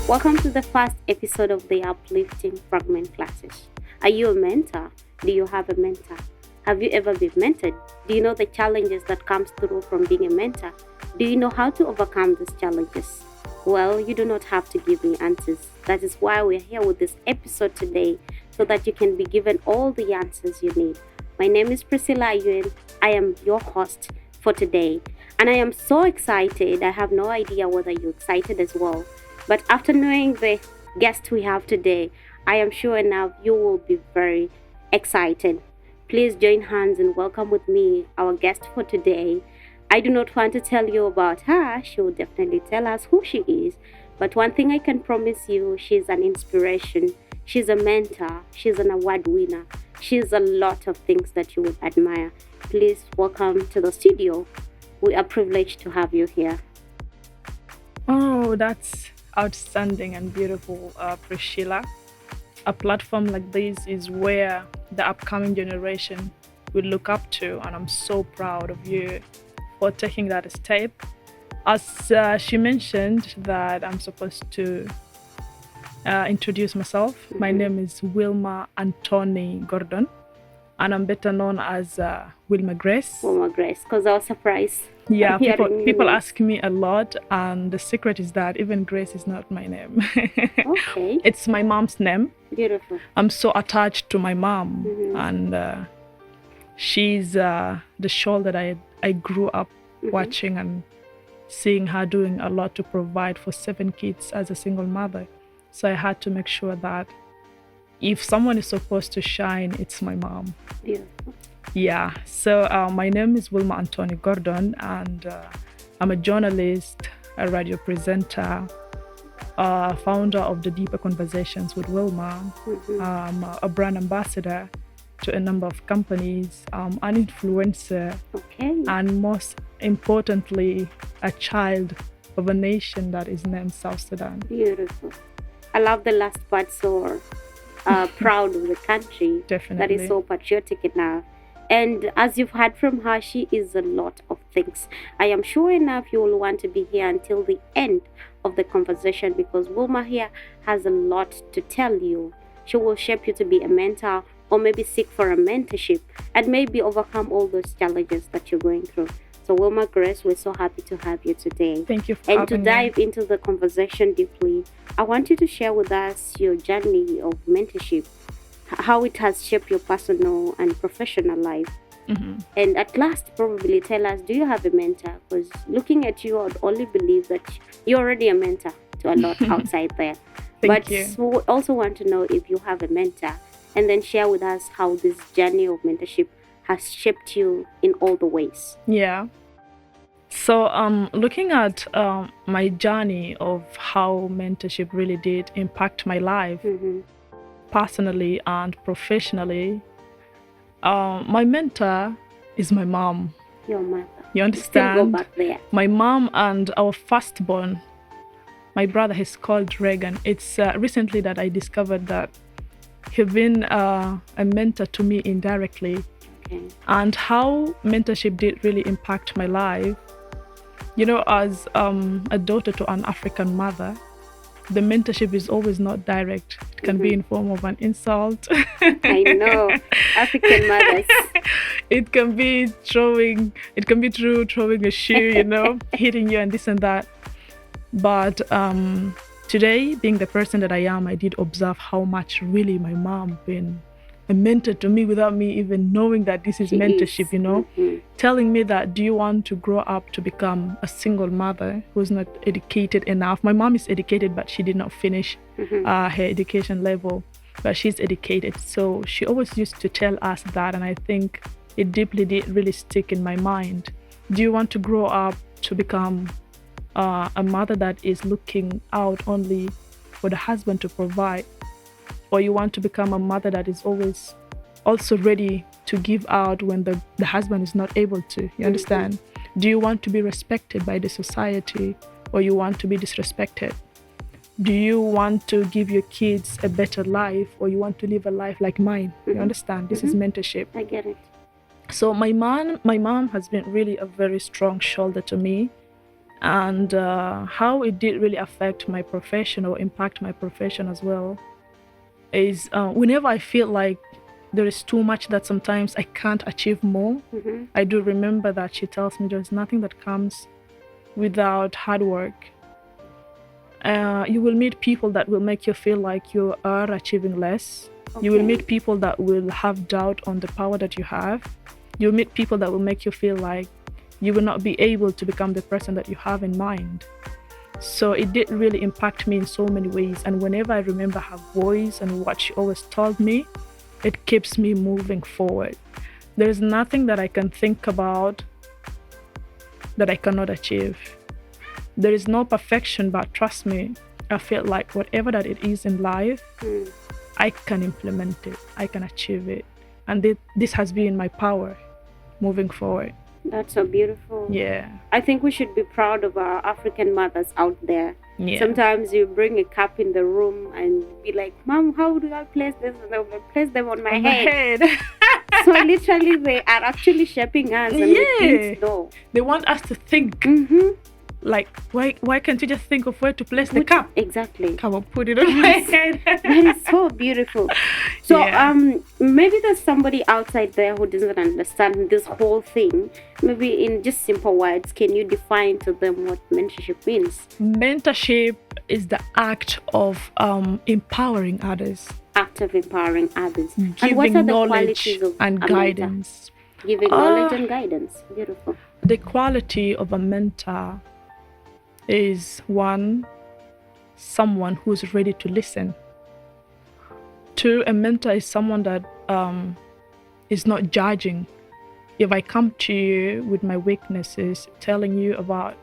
Welcome to the first episode of the Uplifting Fragment classes. Are you a mentor? Do you have a mentor? Have you ever been mentored? Do you know the challenges that comes through from being a mentor? Do you know how to overcome these challenges? Well, you do not have to give me answers. That is why we're here with this episode today, so that you can be given all the answers you need. My name is Priscilla Ayuen. I am your host for today, and I am so excited. I have no idea whether you're excited as well. But after knowing the guest we have today, I am sure enough you will be very excited. Please join hands and welcome with me our guest for today. I do not want to tell you about her. She will definitely tell us who she is. But one thing I can promise you, she's an inspiration. She's a mentor. She's an award winner. She's a lot of things that you would admire. Please welcome to the studio. We are privileged to have you here. Oh, that's outstanding and beautiful, Priscilla. A platform like this is where the upcoming generation will look up to, and I'm so proud of you for taking that step. As she mentioned that I'm supposed to introduce myself. My name is Wilma Anthony Gordon, and I'm better known as Wilma Grace. Wilma Grace, because I was surprised. Yeah, hearing people you. ask me a lot, and the secret is that even Grace is not my name. Okay, It's my mom's name. beautiful. I'm so attached to my mom, Mhm. and she's the shoulder that I grew up Mhm. watching and seeing her doing a lot to provide for 7 kids as a single mother. So I had to make sure that if someone is supposed to shine, it's my mom. Beautiful. Yeah, so my name is Wilma Anthony Gordon, and I'm a journalist, a radio presenter, founder of the Deeper Conversations with Wilma. Mhm. I'm a brand ambassador to a number of companies, an influencer, Okay. and most importantly, a child of a nation that is named South Sudan. Beautiful. I love the last part. So proud of the country. That Definitely. is so patriotic enough. And as you've heard from her, she is a lot of things. I am sure enough you will want to be here until the end of the conversation, because Wilma here has a lot to tell you. She will shape you to be a mentor, or maybe seek for a mentorship, and maybe overcome all those challenges that you're going through. So Wilma Grace, we're so happy to have you today. Thank you for And to having me. dive into the conversation deeply, I want you to share with us your journey of mentorship, how it has shaped your personal and professional life. Mhm. And at last, probably tell us, do you have a mentor? Because looking at you, I'd only believe that you're already a mentor to a lot outside there. Thank But you. we also want to know if you have a mentor, and then share with us how this journey of mentorship has shaped you in all the ways. Yeah. So, looking at my journey of how mentorship really did impact my life, Mm-hmm. personally and professionally, my mentor is my mom. Your mother. You Still go understand? back there. My mom and our firstborn, my brother, he's called Reagan. It's recently that I discovered that he's been a mentor to me indirectly, Okay. and how mentorship did really impact my life. You know, as a daughter to an African mother, the mentorship is always not direct. It can be in form of an insult. I know. African mothers. It can be through throwing a shoe, hitting you and this and that. But today, being the person that I am, I did observe how much really my mom been a mentor to me without me even knowing that this is She mentorship, is. Mhm. telling me that, do you want to grow up to become a single mother who's not educated enough? My mom is educated, but she did not finish Mhm. her education level, but she's educated. So she always used to tell us that, and I think it deeply did really stick in my mind. Do you want to grow up to become a mother that is looking out only for the husband to provide, or you want to become a mother that is always also ready to give out when the husband is not able to? You understand? Do you want to be respected by the society, or you want to be disrespected? Do you want to give your kids a better life, or you want to live a life like mine? You understand? This is mentorship. I get it. So my mom has been really a very strong shoulder to me, And how it did really affect my profession or impact my profession as well is whenever I feel like there is too much that sometimes I can't achieve more, I do remember that she tells me there's nothing that comes without hard work. You will meet people that will make you feel like you are achieving less. You will meet people that will have doubt on the power that you have. You'll meet people that will make you feel like you will not be able to become the person that you have in mind. So it did really impact me in so many ways. And whenever I remember her voice and what she always told me, it keeps me moving forward. There is nothing that I can think about that I cannot achieve. There is no perfection, but trust me, I feel like whatever that it is in life, I can implement it, I can achieve it. And this has been my power moving forward. That's so beautiful. Yeah. I think we should be proud of our African mothers out there. Yeah. Sometimes you bring a cup in the room and be like, Mom, how do I place this? And they'll like, place them on my head. So literally they are actually shaping us and we didn't know. They want us to think. Like, why can't you just think of where to place the cup? Exactly. Come on, put it on my head. That is so beautiful. So maybe there's somebody outside there who doesn't understand this whole thing. Maybe in just simple words, can you define to them what mentorship means? Mentorship is the act of empowering others. Act of empowering others. Giving and what are the knowledge qualities of and a guidance. Mentor? Giving knowledge and guidance. Beautiful. The quality of a mentor is one, someone who's ready to listen. Two, a mentor is someone that is not judging. If I come to you with my weaknesses, telling you about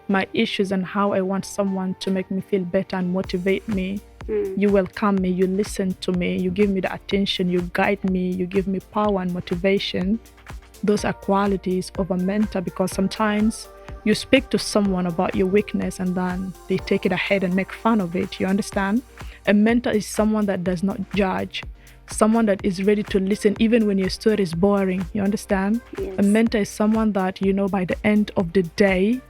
my issues and how I want someone to make me feel better and motivate me, you welcome me, you listen to me, you give me the attention, you guide me, you give me power and motivation. Those are qualities of a mentor, because sometimes you speak to someone about your weakness and then they take it ahead and make fun of it. You understand? A mentor is someone that does not judge, someone that is ready to listen even when your story is boring. You understand? Yes. A mentor is someone that, by the end of the day,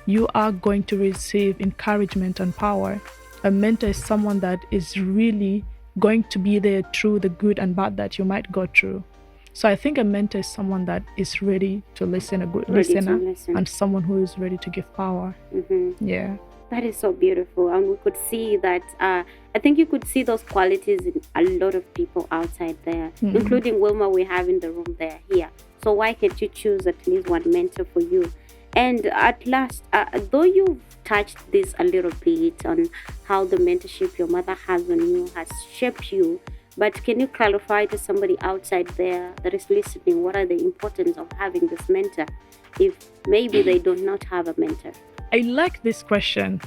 you are going to receive encouragement and power. A mentor is someone that is really going to be there through the good and bad that you might go through. So I think a mentor is someone that is ready to listen, a good listener, and someone who is ready to give power. Yeah. That is so beautiful. And we could see that, I think you could see those qualities in a lot of people outside there, including Wilma we have in the room there, here. So why can't you choose at least one mentor for you? And at last, though you've touched this a little bit on how the mentorship your mother has on you has shaped you, but can you clarify to somebody outside there that is listening, what are the importance of having this mentor if maybe they do not have a mentor? I like this question.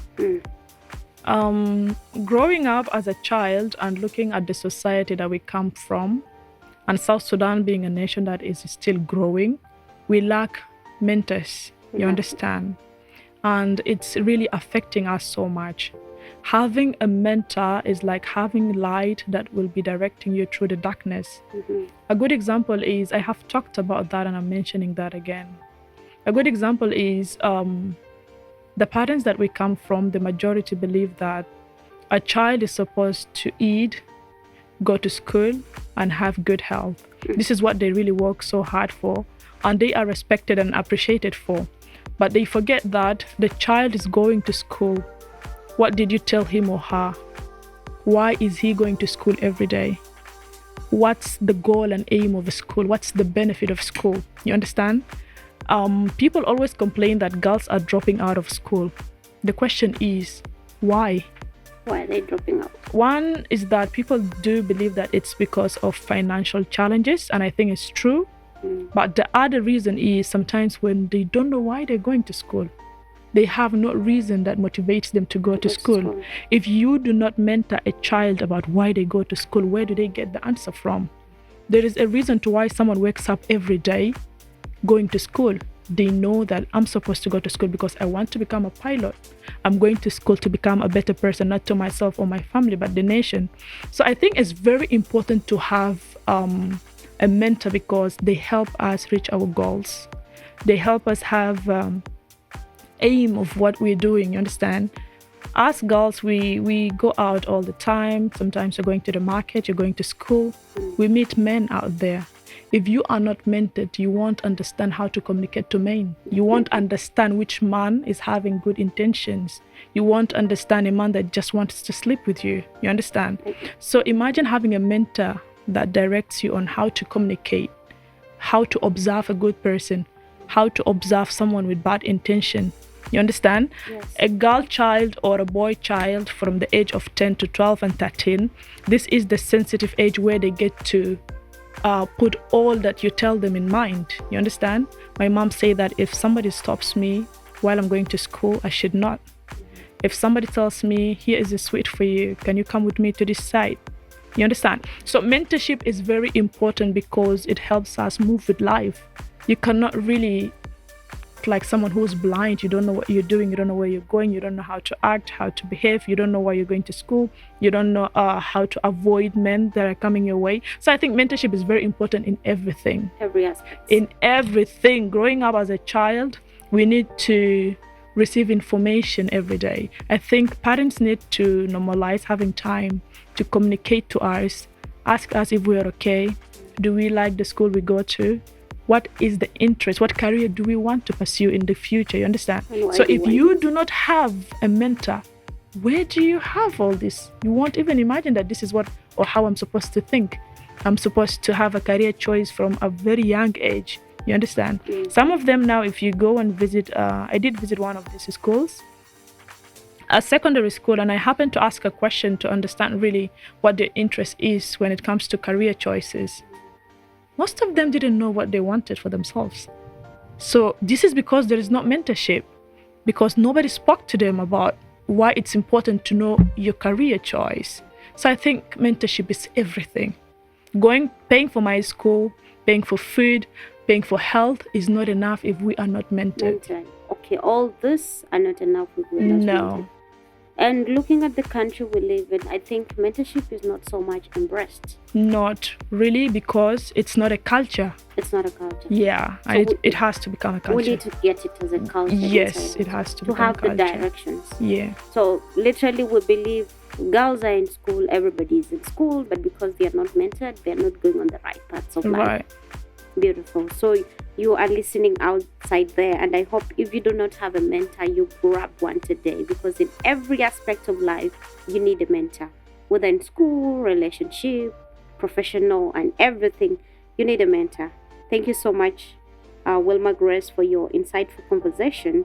Growing up as a child and looking at the society that we come from, and South Sudan being a nation that is still growing, we lack mentors, you understand? And it's really affecting us so much. Having a mentor is like having light that will be directing you through the darkness. A good example is, I have talked about that and I'm mentioning that again. A good example is the parents that we come from, the majority believe that a child is supposed to eat, go to school, and have good health. This is what they really work so hard for, and they are respected and appreciated for. But they forget that the child is going to school. What did you tell him or her? Why is he going to school every day? What's the goal and aim of a school? What's the benefit of school? You understand? People always complain that girls are dropping out of school. The question is, why? Why are they dropping out? One is that people do believe that it's because of financial challenges, and I think it's true. But the other reason is sometimes when they don't know why they're going to school. They have no reason that motivates them to go to school. If you do not mentor a child about why they go to school, where do they get the answer from? There is a reason to why someone wakes up every day going to school. They know that I'm supposed to go to school because I want to become a pilot. I'm going to school to become a better person, not to myself or my family, but the nation. So I think it's very important to have a mentor because they help us reach our goals. They help us have aim of what we're doing, you understand? Us girls, we go out all the time. Sometimes you're going to the market, you're going to school. We meet men out there. If you are not mentored, you won't understand how to communicate to men. You won't understand which man is having good intentions. You won't understand a man that just wants to sleep with you. You understand? So imagine having a mentor that directs you on how to communicate, how to observe a good person, how to observe someone with bad intention. You understand? Yes. A girl child or a boy child from the age of 10 to 12 and 13, this is the sensitive age where they get to put all that you tell them in mind. You understand? My mom say that if somebody stops me while I'm going to school, I should not. If somebody tells me, here is a sweet for you, can you come with me to this site? You understand? So mentorship is very important because it helps us move with life. You cannot really, like someone who's blind, you don't know what you're doing, you don't know where you're going, you don't know how to act, how to behave, you don't know why you're going to school, you don't know how to avoid men that are coming your way. So I think mentorship is very important in everything. Every aspect. In everything. Growing up as a child, we need to receive information every day. I think parents need to normalize having time to communicate to us, ask us if we're okay, do we like the school we go to, what is the interest, what career do we want to pursue in the future, you understand? So if you do not have a mentor, where do you have all this? You won't even imagine that this is what or how I'm supposed to think. I'm supposed to have a career choice from a very young age. You understand? Some of them now, if you go and visit, I did visit one of these schools, a secondary school, and I happened to ask a question to understand really what their interest is when it comes to career choices. Most of them didn't know what they wanted for themselves. So this is because there is not mentorship, because nobody spoke to them about why it's important to know your career choice. So I think mentorship is everything. Paying for my school, paying for food, paying for health is not enough if we are not mentored. Okay, all this are not enough if we're not mentored. And looking at the country we live in, I think mentorship is not so much embraced. Not really, because it's not a culture. It's not a culture. Yeah, so it has to become a culture. We need to get it as a culture. Yes, it has to become have a culture. The directions. Yeah. So literally we believe girls are in school, everybody is in school, but because they are not mentored, they're not going on the right paths of life. Right. Beautiful. So you are listening outside there, and I hope if you do not have a mentor, you grab one today, because in every aspect of life you need a mentor, whether in school, relationship, professional, and everything, you need a mentor. Thank you so much, Wilma Grace, for your insightful conversation.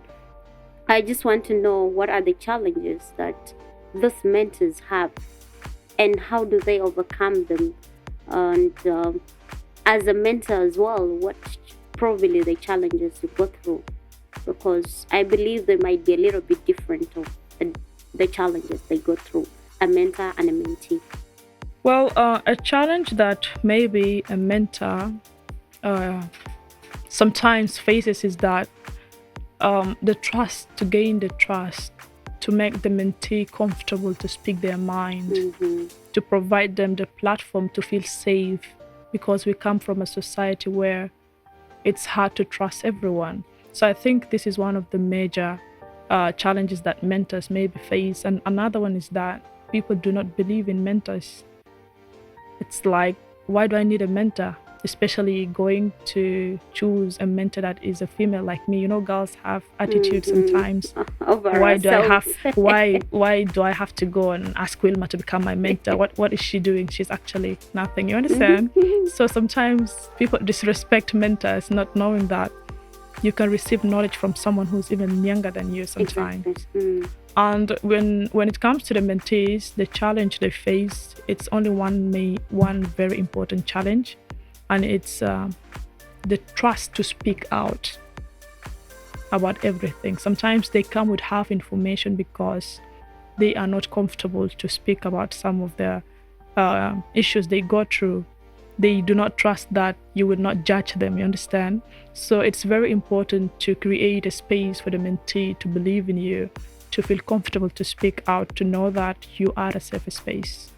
I just want to know, what are the challenges that these mentors have and how do they overcome them? And as a mentor as well, what probably the challenges you go through, because I believe they might be a little bit different of the challenges they go through, a mentor and a mentee. Well, a challenge that maybe a mentor sometimes faces is that to gain the trust, to make the mentee comfortable to speak their mind, to provide them the platform to feel safe, because we come from a society where it's hard to trust everyone. So I think this is one of the major challenges that mentors maybe face. And another one is that people do not believe in mentors. It's like, why do I need a mentor? Especially going to choose a mentor that is a female like me. You know, girls have attitude sometimes. Why do I have to go and ask Wilma to become my mentor? What is she doing? She's actually nothing. You understand? So sometimes people disrespect mentors, not knowing that you can receive knowledge from someone who's even younger than you sometimes. Exactly. And when it comes to the mentees, the challenge they face, it's only one very important challenge. And it's the trust to speak out about everything. Sometimes they come with half information because they are not comfortable to speak about some of the issues they go through. They do not trust that you will not judge them, you understand? So it's very important to create a space for the mentee to believe in you, to feel comfortable to speak out, to know that you are a safe space.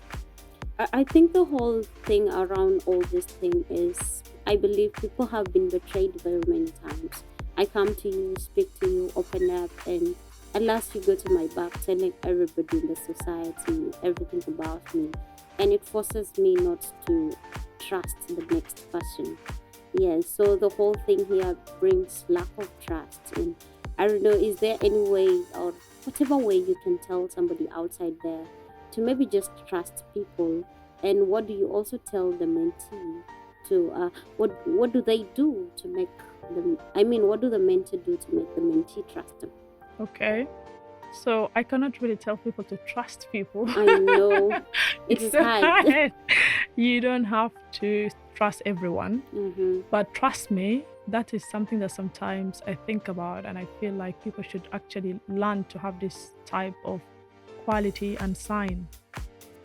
I think the whole thing around all this thing is, I believe people have been betrayed very many times. I come to you, speak to you, open up, and at last you go to my back telling everybody in the society everything about me. And it forces me not to trust the next person. Yeah, so the whole thing here brings lack of trust. And I don't know, is there any way or whatever way you can tell somebody outside there to maybe just trust people? And what do you also tell the mentee to what do they do to make them, I mean, what do the mentor do to make the mentee trust them? Okay. So I cannot really tell people to trust people. I know it is So hard. you don't have to trust everyone, but trust me, that is something that sometimes I think about, and I feel like people should actually learn to have this type of quality and sign.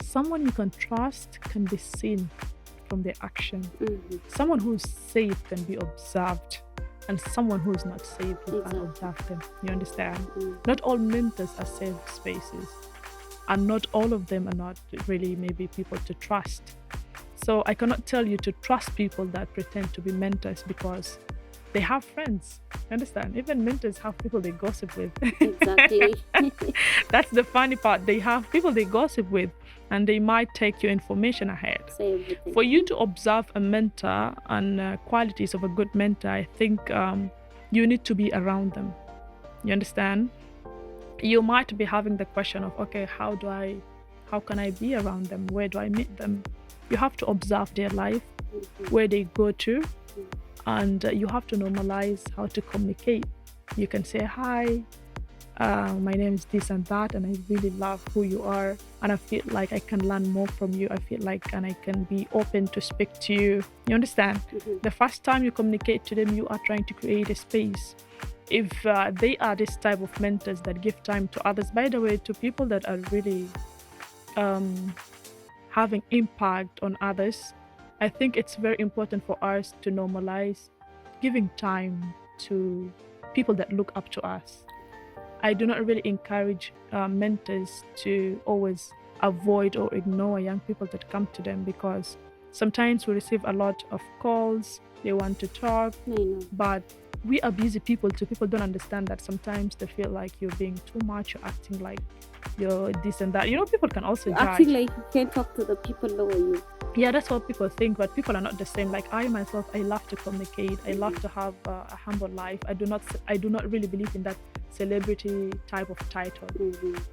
Someone you can trust can be seen from their action. Someone who's safe can be observed, and someone who's not safe, you can observe them. You understand? Not all mentors are safe spaces, and not all of them are not really maybe people to trust. So I cannot tell you to trust people that pretend to be mentors, because they have friends. You understand? Even mentors have people they gossip with. Exactly. That's the funny part. They have people they gossip with, and they might take your information ahead. Say everything. For you to observe a mentor and qualities of a good mentor, I think you need to be around them. You understand? You might be having the question of, okay, how can I be around them? Where do I meet them? You have to observe their life, where they go to, and you have to normalize how to communicate. You can say, hi, my name is this and that, and I really love who you are, and I feel like I can learn more from you. I feel like and I can be open to speak to you. You understand? The first time you communicate to them, you are trying to create a space. If they are this type of mentors that give time to others, by the way, to people that are really having impact on others, I think it's very important for us to normalize giving time to people that look up to us. I do not really encourage mentors to always avoid or ignore young people that come to them, because sometimes we receive a lot of calls, they want to talk, but we are busy people too. People don't understand that sometimes they feel like you're being too much, you're acting like you're this and that. You know, people can also judge. Acting like you can't talk to the people lower you. Yeah, that's what people think, but people are not the same. Like I myself, I love to communicate. I love to have a humble life. I do not really believe in that celebrity type of title.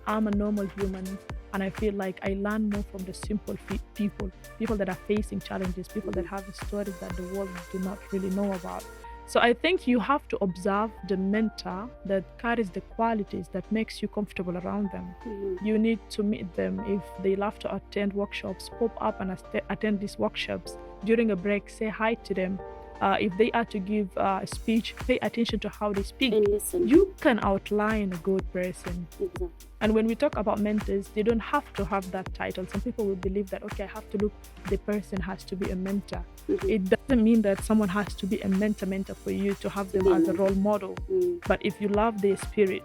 I'm a normal human, and I feel like I learn more from the simple people that are facing challenges, people that have stories that the world do not really know about. So I think you have to observe the mentor that carries the qualities that makes you comfortable around them. You need to meet them. If they love to attend workshops, pop up and attend these workshops. During a break, say hi to them. If they are to give a speech, pay attention to how they speak. And listen. You can outline a good person. Exactly. And when we talk about mentors, they don't have to have that title. Some people will believe that, okay, I have to look, the person has to be a mentor. It doesn't mean that someone has to be a mentor for you to have them as a role model. But if you love their spirit,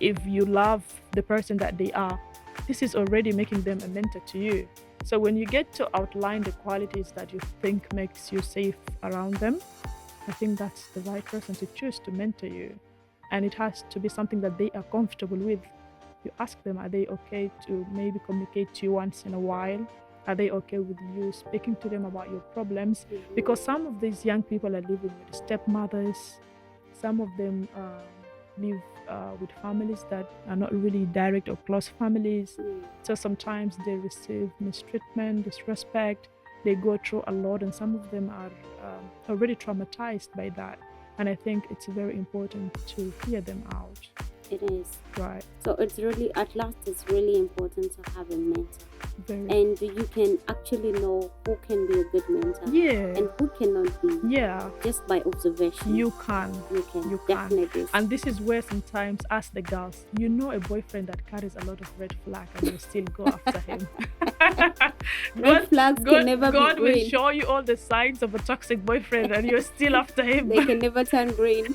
if you love the person that they are, this is already making them a mentor to you. So when you get to outline the qualities that you think makes you safe around them, I think that's the right person to choose to mentor you. And it has to be something that they are comfortable with. You ask them, are they okay to maybe communicate to you once in a while? Are they okay with you speaking to them about your problems? Because some of these young people are living with stepmothers. Some of them live with families that are not really direct or close families. So sometimes they receive mistreatment, disrespect. They go through a lot, and some of them are already traumatized by that. And I think it's very important to hear them out. It is. Right. So it's really, at last, it's really important to have a mentor. Very. And you can actually know who can be a good mentor and who cannot be. Yeah. Just by observation. You can. You can. Definitely. And this is where sometimes, as the girls, you know a boyfriend that carries a lot of red flag, and you still go after him. Red flags can never be green. God will show you all the signs of a toxic boyfriend, and you're still after him. They can never turn green.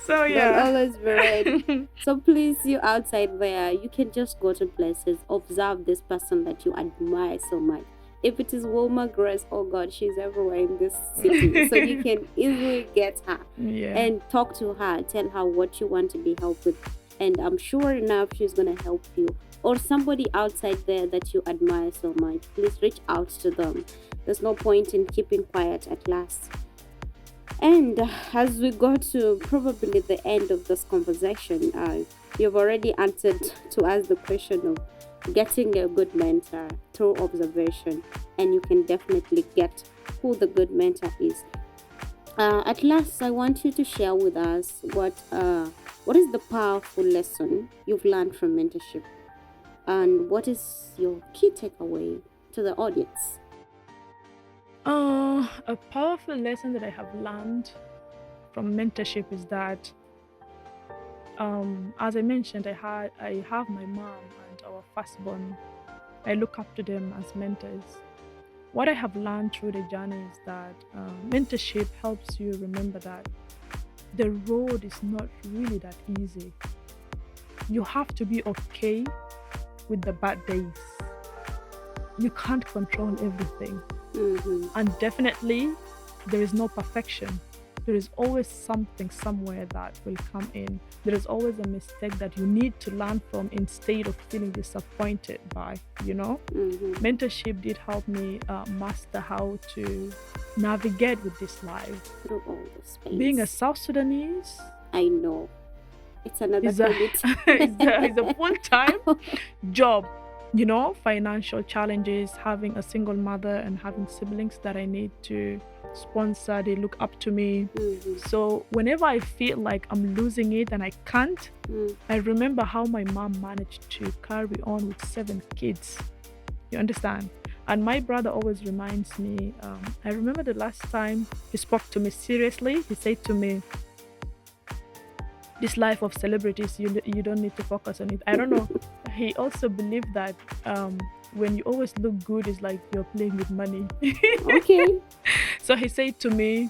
So yeah. They'll always be red. So please, you outside there, you can just go to places, observe this person that you admire so much, If it is Wilma Grace, oh God, she's everywhere in this city. So you can easily get her Yeah. and talk to her, tell her what you want to be helped with. And I'm sure enough she's going to help you. Or somebody outside there that you admire so much, please reach out to them. There's no point in keeping quiet at last. And as we go to probably the end of this conversation, you've already answered to us the question of getting a good mentor through observation, and you can definitely get who the good mentor is. At last, I want you to share with us what is the powerful lesson you've learned from mentorship, and what is your key takeaway to the audience? A powerful lesson that I have learned from mentorship is that, as I mentioned, I have my mom and our firstborn. I look up to them as mentors. What I have learned through the journey is that mentorship helps you remember that the road is not really that easy. You have to be okay with the bad days. You can't control everything. And definitely, there is no perfection. There is always something somewhere that will come in. There is always a mistake that you need to learn from instead of feeling disappointed by, Mentorship did help me master how to navigate with this life. Through all this space. Being a South Sudanese, I know. It's another is a, credit. is a full-time job. Financial challenges, having a single mother and having siblings that I need to sponsor, they look up to me. So whenever I feel like I'm losing it and I can't, I remember how my mom managed to carry on with 7 kids. You understand? And my brother always reminds me, I remember the last time he spoke to me seriously, he said to me, this life of celebrities, you don't need to focus on it. I don't know. He also believed that when you always look good, it's like you're playing with money. Okay. So he said to me,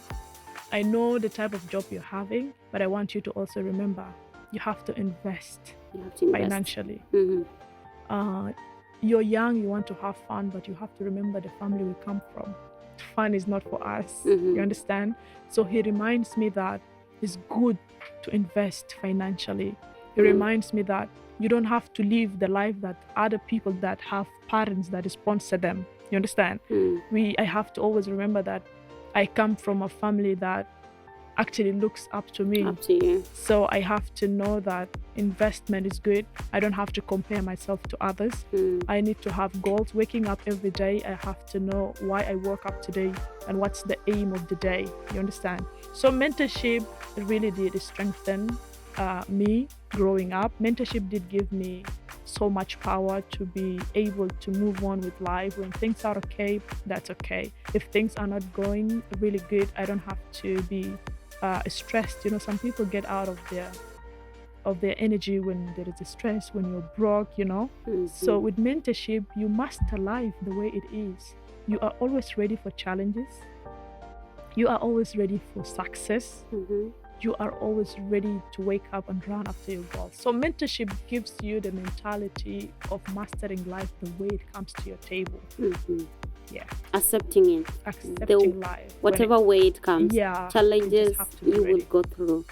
I know the type of job you're having, but I want you to also remember, you have to invest, financially. You're young, you want to have fun, but you have to remember the family we come from. Fun is not for us. You understand? So he reminds me that it's good to invest financially. He reminds me that you don't have to live the life that other people that have parents that sponsor them. You understand? I have to always remember that I come from a family that actually looks up to me. Up to you. So I have to know that investment is good. I don't have to compare myself to others. I need to have goals. Waking up every day, I have to know why I woke up today and what's the aim of the day. You understand? So mentorship really did strengthen me growing up. Mentorship did give me so much power to be able to move on with life. When things are okay, that's okay. If things are not going really good, I don't have to be stressed. Some people get out of their energy when there is a stress, when you're broke. So with mentorship, you master life the way it is. You are always ready for challenges. You are always ready for success. You are always ready to wake up and run after your goals. So mentorship gives you the mentality of mastering life the way it comes to your table. Yeah. Accepting it. Accepting life. Whatever way it comes. Yeah. Challenges you will go through.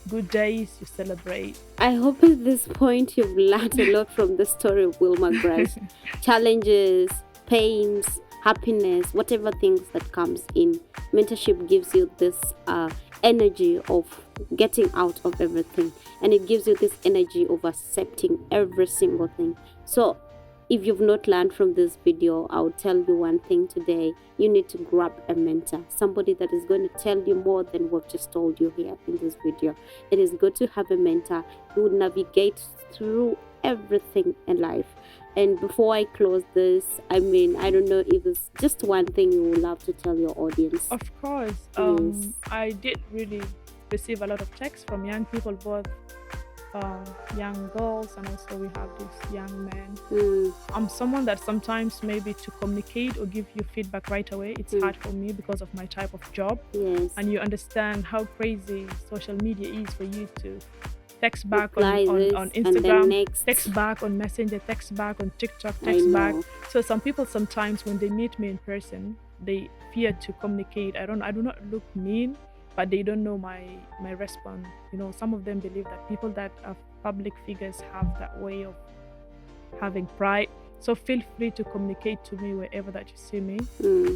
Good days you celebrate. I hope at this point you've learned a lot from the story of Wilma Grace. Challenges, pains, happiness, whatever things that comes in. Mentorship gives you this energy of getting out of everything, and it gives you this energy of accepting every single thing. So if you've not learned from this video, I'll tell you one thing today. You need to grab a mentor, somebody that is going to tell you more than we've just told you here in this video. It is good to have a mentor who will navigate through everything in life. And before I close this, I don't know if it's just one thing you would love to tell your audience. Of course. Yes. I did really receive a lot of texts from young people, both young girls, and also we have this young man. I'm someone that sometimes maybe to communicate or give you feedback right away, it's hard for me because of my type of job. Yes. And you understand how crazy social media is for you to text back Reply on this, and then Instagram, next. text back on Messenger, text back on TikTok, I text back. know. So some people sometimes when they meet me in person, they fear to communicate. I do not look mean, but they don't know my response. You know, some of them believe that people that are public figures have that way of having pride. So feel free to communicate to me wherever that you see me.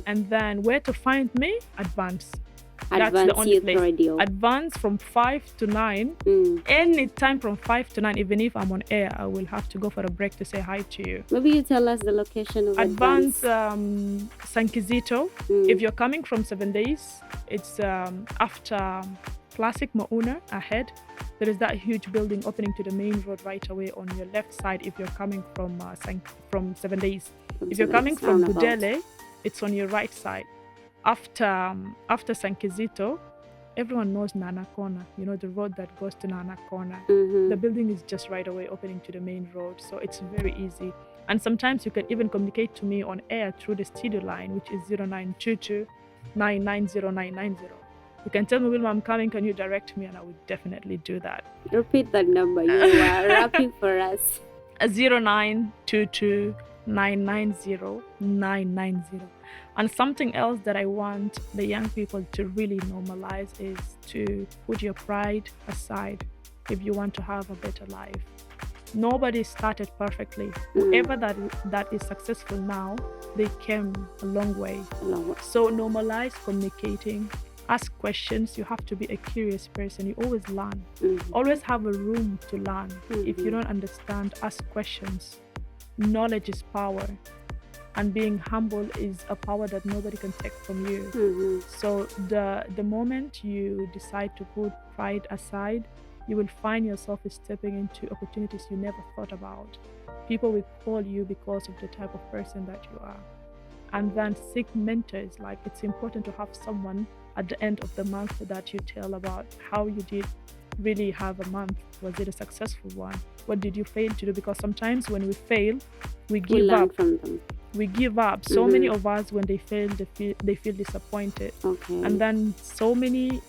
And then where to find me? Advance. That's the Advanced only Youth place. Radio. Advance from 5 to 9. Anytime from 5 to 9, even if I'm on air, I will have to go for a break to say hi to you. Maybe you tell us the location of Advance Advance. Sankizito. If you're coming from 7 Days, it's after Classic Mauna ahead. There is that huge building opening to the main road right away on your left side if you're coming from 7 Days. If you're coming from Budele, it's on your right side. After Sankizito, everyone knows Nana Corner, you know, the road that goes to Nana Corner. The building is just right away opening to the main road, so it's very easy. And sometimes you can even communicate to me on air through the studio line, which is 0922 990990. You can tell me, Wilma, I'm coming, can you direct me? And I would definitely do that. Repeat that number. You are rapping for us. 0922 990 And something else that I want the young people to really normalize is to put your pride aside if you want to have a better life. Nobody started perfectly. Whoever that is successful now, they came a long way. So normalize communicating. Ask questions. You have to be a curious person. You always learn. Always have a room to learn. If you don't understand, ask questions. Knowledge is power, and being humble is a power that nobody can take from you. So the moment you decide to put pride aside, you will find yourself stepping into opportunities you never thought about. People will call you because of the type of person that you are. And then seek mentors. Like, it's important to have someone at the end of the month that you tell about how you did really have a month. Was it a successful one? What did you fail to do? Because sometimes when we fail, we give up. From them. We give up. So many of us, when they fail, they feel disappointed. And then so many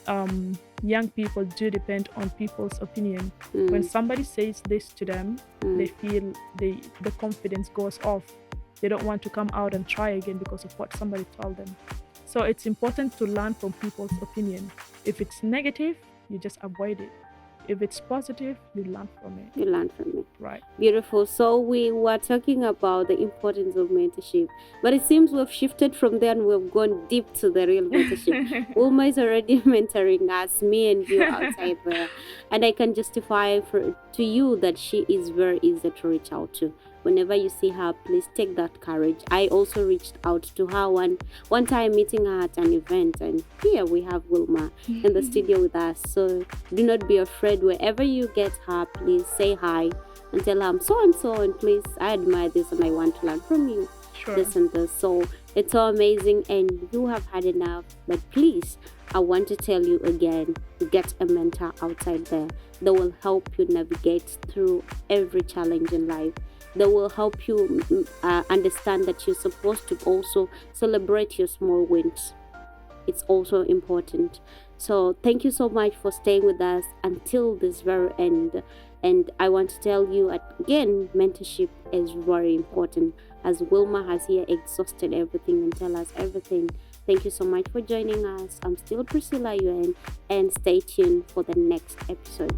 young people do depend on people's opinion. When somebody says this to them, they feel the confidence goes off. They don't want to come out and try again because of what somebody told them. So it's important to learn from people's opinion. If it's negative, you just avoid it. If it's positive, you learn from it. You learn from it. Right. Beautiful. So we were talking about the importance of mentorship, but it seems we've shifted from there and we've gone deep to the real mentorship. Wilma is already mentoring us, me and you outside there. And I can justify to you that she is very easy to reach out to. Whenever you see her, please take that courage. I also reached out to her one time, meeting her at an event, and here we have Wilma in the studio with us. So do not be afraid. Wherever you get her, please say hi and tell her I'm so and so, and please, I admire this and I want to learn from you. Sure. This and this. So it's so amazing, and you have had enough. But please, I want to tell you again, get a mentor outside there that will help you navigate through every challenge in life. That will help you understand that you're supposed to also celebrate your small wins. It's also important. So thank you so much for staying with us until this very end. And I want to tell you again, mentorship is very important, as Wilma has here exhausted everything and tell us everything. Thank you so much for joining us. I'm still Priscilla Yuen, and stay tuned for the next episode.